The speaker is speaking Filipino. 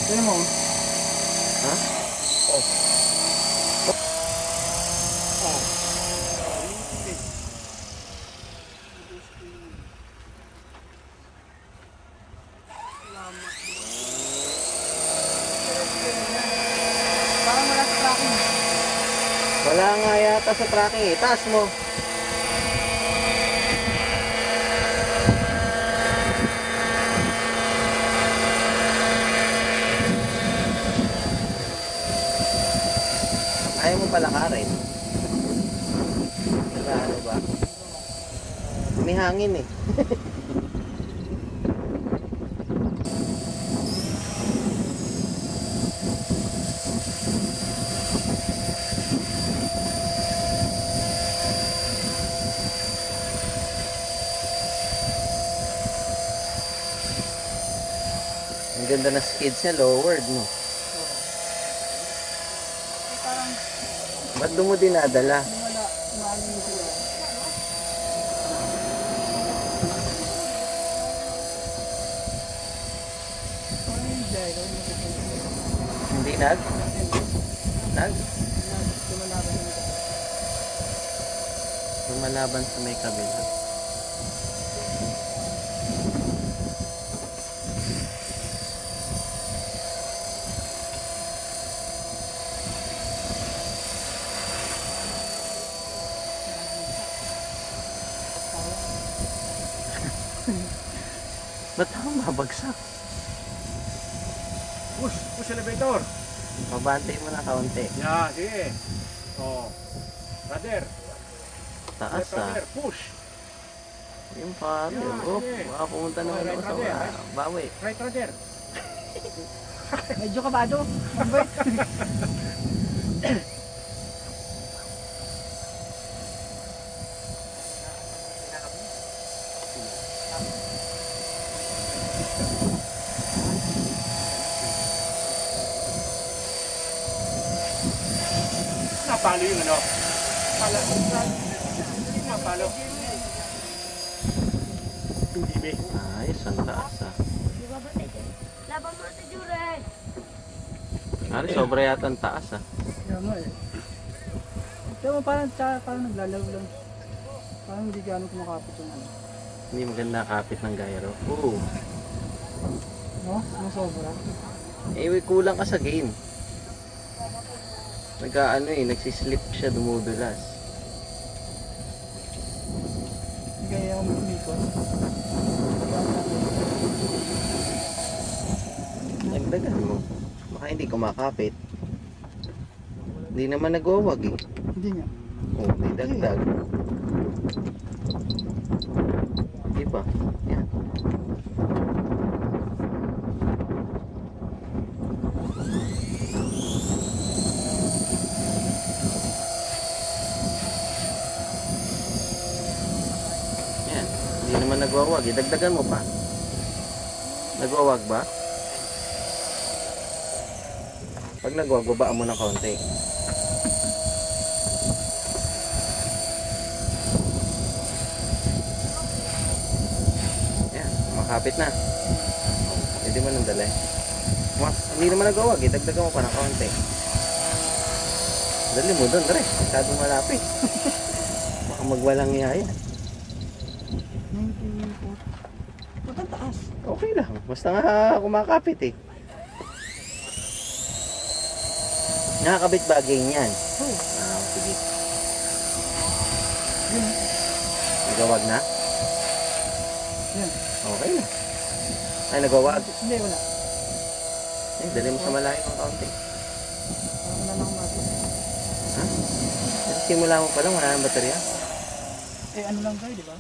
Tignan mo. Ha? Oh. Parang wala sa tracking. Wala nga yata sa tracking eh. Taas mo. Ayaw mo palakarin. Ano ba? May hangin eh. Ang ganda na skids niya, lowered no. Parang Ba't doon mo dinadala? wala. Umaano mo sila. Ano yung gyro? Hindi nag? Nag? Lumalaban yung ito. Lumalaban sa may kabila. Ba't ako mabagsak? Push elevator. Mabantay mo na kaunti. Yeah, sige. Oh. Brother. Taas ah. Brother, push. Yung pare. Yeah, Oh, sige. baka pumunta naman Right, ako sa brother, right? bawi. Right, brother. Medyo kabado. Mabait. Napalo yung ano. Pala. Napalo. Hindi be. Ayos, ang taas ah. Laban mo si Jure. Ari, sobra yata ang taas ah. Kaya mo eh. Tignan mo parang naglalaw lang. Parang hindi gano'ng kumakapit yung ano. Hindi maganda kapit ng gyro. Oo. No? Ano sobra? Eh, kulang ka sa gain. Nagkaano eh, nagsislip siya, dumudulas. Hindi kaya ako umikot. Nagdagan mo. Baka hindi kumakapit. Hindi naman nagwawag eh. Hindi nga. Oo, may dagdag. Di ba? Yan. Yan. Hindi naman nagwawag eh. Dagdagan mo pa. Nagwawag ba? Pag nagwawag, babaan mo ng kaunti. Yan. Makapit na. Pwede mo nang dala eh. Hindi naman nagwawag eh. Dagdagan mo pa ng kaunti. Dali mo doon, Dre. Masyadong malapit. Baka magwalang ihaya. 94. Ba't ang taas? Okay lang. Basta nga kumakapit eh. Nakakabit ba gain yan? Oo. Sige. Yun. Nagwawag na? Yan. Okay na. Ay, nagwawag. Hindi, wala. Eh, dali mo sa malayo ng kaunti. Parang wala na akong mati. Ha? Kasi simula mo pa lang, wala nang baterya. Eh, ano lang tayo, di ba?